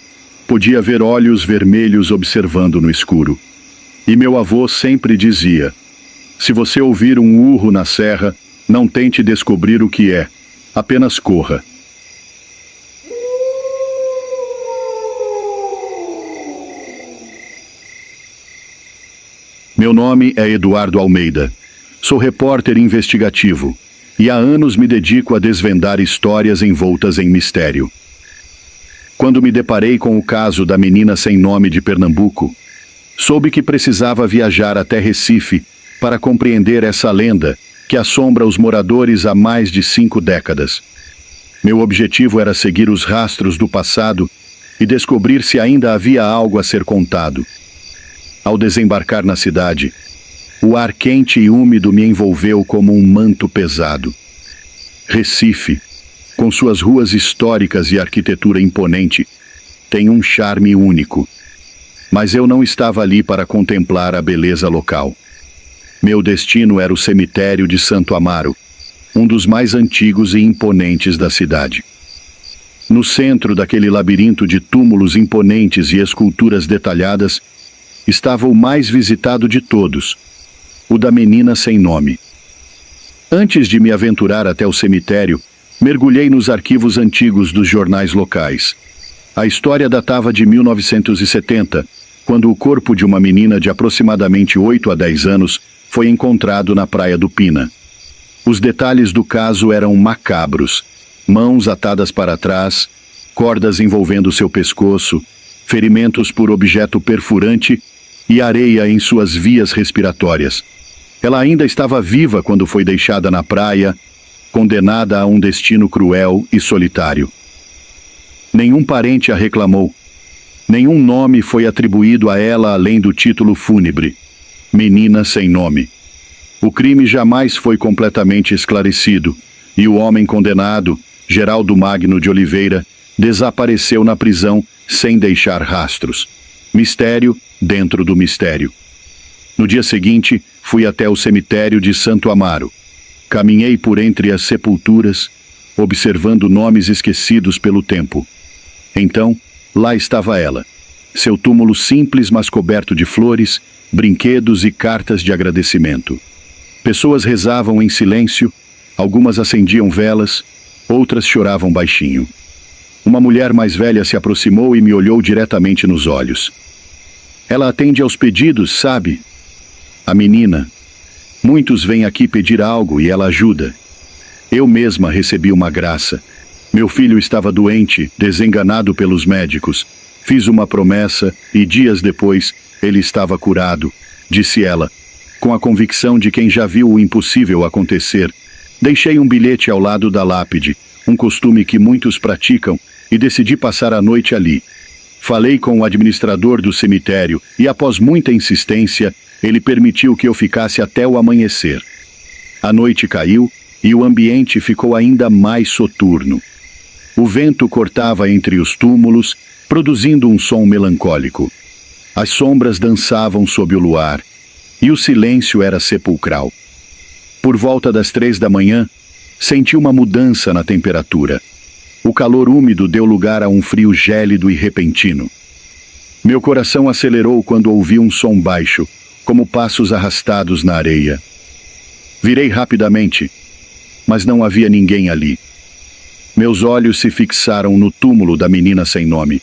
podia ver olhos vermelhos observando no escuro. E meu avô sempre dizia: se você ouvir um urro na serra, não tente descobrir o que é, apenas corra. Meu nome é Eduardo Almeida. Sou repórter investigativo e há anos me dedico a desvendar histórias envoltas em mistério. Quando me deparei com o caso da menina sem nome de Pernambuco, soube que precisava viajar até Recife para compreender essa lenda que assombra os moradores há mais de 5 décadas. Meu objetivo era seguir os rastros do passado e descobrir se ainda havia algo a ser contado. Ao desembarcar na cidade, o ar quente e úmido me envolveu como um manto pesado. Recife, com suas ruas históricas e arquitetura imponente, tem um charme único. Mas eu não estava ali para contemplar a beleza local. Meu destino era o cemitério de Santo Amaro, um dos mais antigos e imponentes da cidade. No centro daquele labirinto de túmulos imponentes e esculturas detalhadas, estava o mais visitado de todos, o da menina sem nome. Antes de me aventurar até o cemitério, mergulhei nos arquivos antigos dos jornais locais. A história datava de 1970, quando o corpo de uma menina de aproximadamente 8 a 10 anos foi encontrado na praia do Pina. Os detalhes do caso eram macabros: mãos atadas para trás, cordas envolvendo seu pescoço, ferimentos por objeto perfurante e areia em suas vias respiratórias. Ela ainda estava viva quando foi deixada na praia, condenada a um destino cruel e solitário. Nenhum parente a reclamou. Nenhum nome foi atribuído a ela além do título fúnebre: menina sem nome. O crime jamais foi completamente esclarecido, e o homem condenado, Geraldo Magno de Oliveira, desapareceu na prisão sem deixar rastros. Mistério dentro do mistério. No dia seguinte, fui até o cemitério de Santo Amaro. Caminhei por entre as sepulturas, observando nomes esquecidos pelo tempo. Então, lá estava ela, seu túmulo simples, mas coberto de flores, brinquedos e cartas de agradecimento. Pessoas rezavam em silêncio, algumas acendiam velas, outras choravam baixinho. Uma mulher mais velha se aproximou e me olhou diretamente nos olhos. Ela atende aos pedidos, sabe? A menina. Muitos vêm aqui pedir algo e ela ajuda. Eu mesma recebi uma graça. Meu filho estava doente, desenganado pelos médicos. Fiz uma promessa e dias depois ele estava curado, disse ela, com a convicção de quem já viu o impossível acontecer. Deixei um bilhete ao lado da lápide, um costume que muitos praticam, e decidi passar a noite ali. Falei com o administrador do cemitério e, após muita insistência, ele permitiu que eu ficasse até o amanhecer. A noite caiu e o ambiente ficou ainda mais soturno. O vento cortava entre os túmulos, produzindo um som melancólico. As sombras dançavam sob o luar, e o silêncio era sepulcral. Por volta das 3 da manhã, senti uma mudança na temperatura. O calor úmido deu lugar a um frio gélido e repentino. Meu coração acelerou quando ouvi um som baixo, como passos arrastados na areia. Virei rapidamente, mas não havia ninguém ali. Meus olhos se fixaram no túmulo da menina sem nome.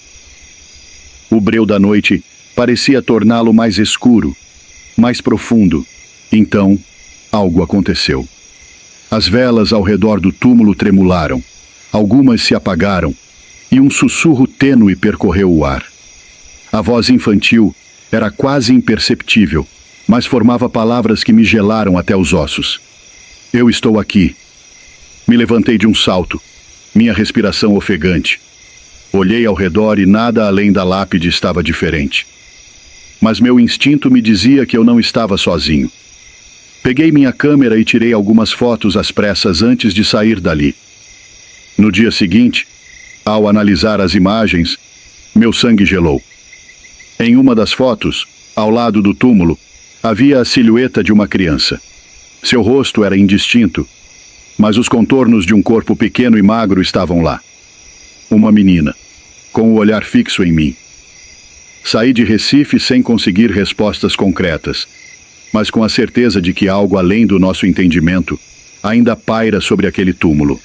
O breu da noite parecia torná-lo mais escuro, mais profundo. Então, algo aconteceu. As velas ao redor do túmulo tremularam. Algumas se apagaram, e um sussurro tênue percorreu o ar. A voz infantil era quase imperceptível, mas formava palavras que me gelaram até os ossos. Eu estou aqui. Me levantei de um salto, minha respiração ofegante. Olhei ao redor e nada além da lápide estava diferente. Mas meu instinto me dizia que eu não estava sozinho. Peguei minha câmera e tirei algumas fotos às pressas antes de sair dali. No dia seguinte, ao analisar as imagens, meu sangue gelou. Em uma das fotos, ao lado do túmulo, havia a silhueta de uma criança. Seu rosto era indistinto, mas os contornos de um corpo pequeno e magro estavam lá. Uma menina, com o olhar fixo em mim. Saí de Recife sem conseguir respostas concretas, mas com a certeza de que algo além do nosso entendimento ainda paira sobre aquele túmulo.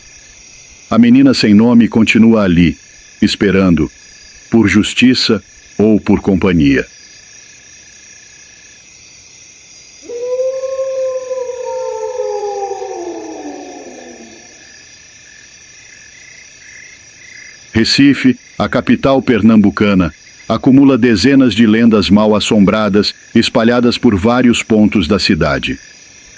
A menina sem nome continua ali, esperando, por justiça ou por companhia. Recife, a capital pernambucana, acumula dezenas de lendas mal assombradas espalhadas por vários pontos da cidade.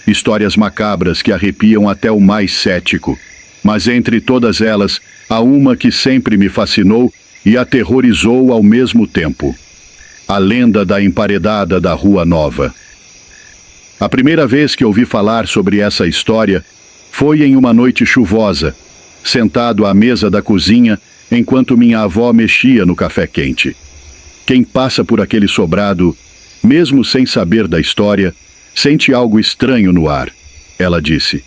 Histórias macabras que arrepiam até o mais cético. Mas entre todas elas, há uma que sempre me fascinou e aterrorizou ao mesmo tempo. A lenda da emparedada da Rua Nova. A primeira vez que ouvi falar sobre essa história foi em uma noite chuvosa, sentado à mesa da cozinha enquanto minha avó mexia no café quente. Quem passa por aquele sobrado, mesmo sem saber da história, sente algo estranho no ar, ela disse.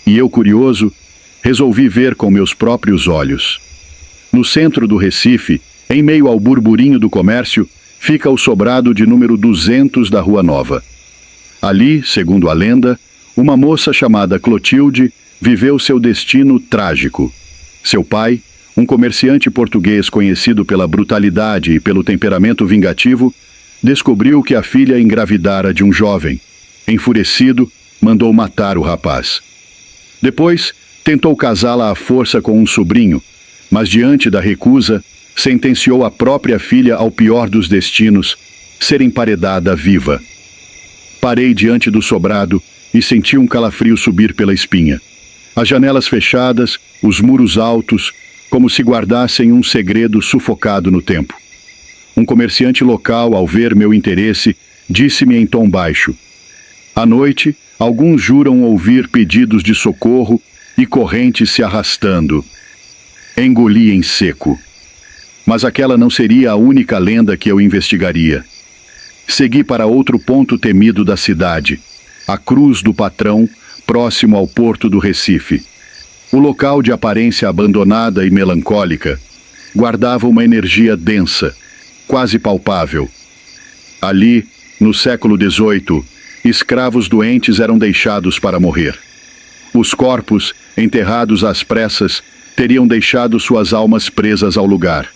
E eu, curioso, resolvi ver com meus próprios olhos. No centro do Recife, em meio ao burburinho do comércio, fica o sobrado de número 200 da Rua Nova. Ali, segundo a lenda, uma moça chamada Clotilde viveu seu destino trágico. Seu pai, um comerciante português conhecido pela brutalidade e pelo temperamento vingativo, descobriu que a filha engravidara de um jovem. Enfurecido, mandou matar o rapaz. Depois, tentou casá-la à força com um sobrinho, mas diante da recusa, sentenciou a própria filha ao pior dos destinos, ser emparedada viva. Parei diante do sobrado e senti um calafrio subir pela espinha. As janelas fechadas, os muros altos, como se guardassem um segredo sufocado no tempo. Um comerciante local, ao ver meu interesse, disse-me em tom baixo: à noite, alguns juram ouvir pedidos de socorro e correntes se arrastando. Engoli em seco. Mas aquela não seria a única lenda que eu investigaria. Segui para outro ponto temido da cidade, a Cruz do Patrão, próximo ao porto do Recife. O local, de aparência abandonada e melancólica, guardava uma energia densa, quase palpável. Ali, no século XVIII, escravos doentes eram deixados para morrer. Os corpos, enterrados às pressas, teriam deixado suas almas presas ao lugar.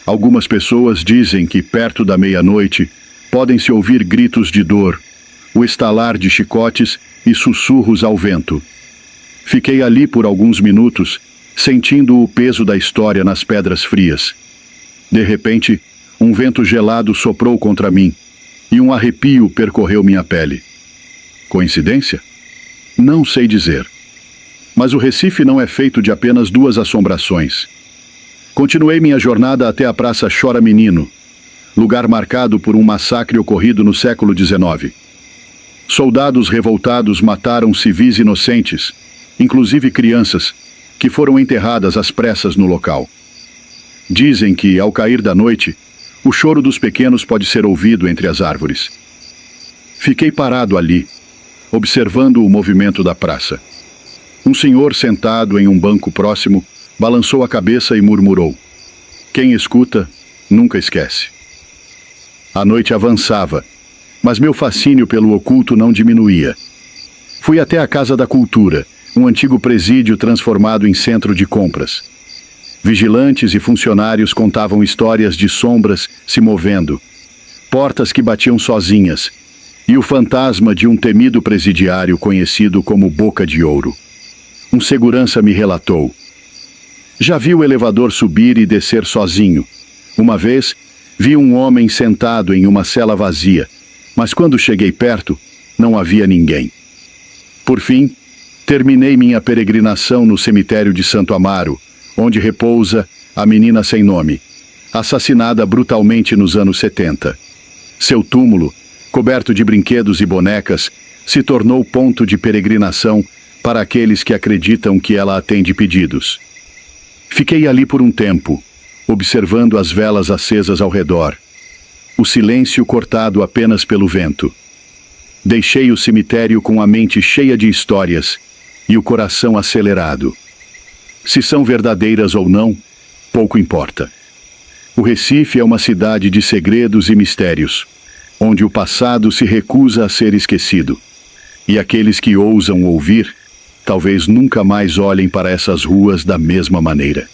Algumas pessoas dizem que perto da meia-noite podem-se ouvir gritos de dor, o estalar de chicotes e sussurros ao vento. Fiquei ali por alguns minutos, sentindo o peso da história nas pedras frias. De repente, um vento gelado soprou contra mim e um arrepio percorreu minha pele. Coincidência? Não sei dizer. Mas o Recife não é feito de apenas duas assombrações. Continuei minha jornada até a Praça Chora Menino, lugar marcado por um massacre ocorrido no século XIX. Soldados revoltados mataram civis inocentes, inclusive crianças, que foram enterradas às pressas no local. Dizem que, ao cair da noite, o choro dos pequenos pode ser ouvido entre as árvores. Fiquei parado ali, observando o movimento da praça. Um senhor sentado em um banco próximo balançou a cabeça e murmurou: "Quem escuta, nunca esquece." A noite avançava, mas meu fascínio pelo oculto não diminuía. Fui até a Casa da Cultura, um antigo presídio transformado em centro de compras. Vigilantes e funcionários contavam histórias de sombras se movendo, portas que batiam sozinhas, e o fantasma de um temido presidiário conhecido como Boca de Ouro. Um segurança me relatou: "Já vi o elevador subir e descer sozinho. Uma vez, vi um homem sentado em uma cela vazia, mas quando cheguei perto, não havia ninguém." Por fim, terminei minha peregrinação no cemitério de Santo Amaro, onde repousa a menina sem nome, assassinada brutalmente nos anos 70. Seu túmulo, coberto de brinquedos e bonecas, se tornou ponto de peregrinação para aqueles que acreditam que ela atende pedidos. Fiquei ali por um tempo, observando as velas acesas ao redor, o silêncio cortado apenas pelo vento. Deixei o cemitério com a mente cheia de histórias e o coração acelerado. Se são verdadeiras ou não, pouco importa. O Recife é uma cidade de segredos e mistérios, onde o passado se recusa a ser esquecido. E aqueles que ousam ouvir, talvez nunca mais olhem para essas ruas da mesma maneira.